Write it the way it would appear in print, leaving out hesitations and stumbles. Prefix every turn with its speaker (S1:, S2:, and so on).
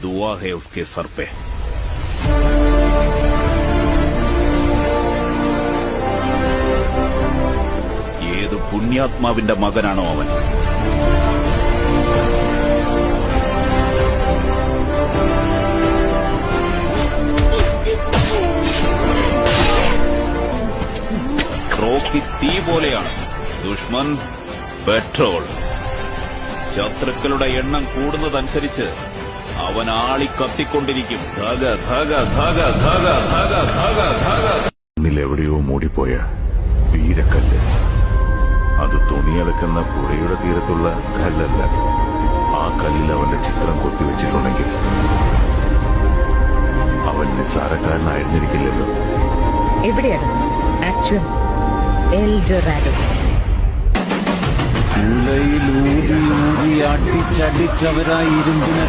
S1: दुआ है उसके सर पे. ഏത് പുണ്യാത്മാവിന്റെ മകനാണോ അവൻ? റോക്കി തീ പോലെയാണ്, ദുഷ്മൻ പെട്രോൾ. ശത്രുക്കളുടെ എണ്ണം കൂടുന്നതനുസരിച്ച് അവൻ ആളിക്കത്തിക്കൊണ്ടിരിക്കും.
S2: എവിടെയോ മൂടിപ്പോയ വീരക്കല്ല്. അത് തുണിയലക്കുന്ന പുഴയുടെ തീരത്തുള്ള കല്ലല്ല. ആ കല്ലിൽ അവന്റെ ചിത്രം കൊത്തിവെച്ചിട്ടുണ്ടെങ്കിൽ അവൻ നിസ്സാരക്കാരനായിരുന്നിരിക്കില്ലല്ലോ.
S3: എവിടെയാണ് ആക്ച്വൽ എൽഡോറാഡോ?
S4: ൂതി ഊതി അടിച്ചടിച്ചവരായി ഇരുമ്പിനെ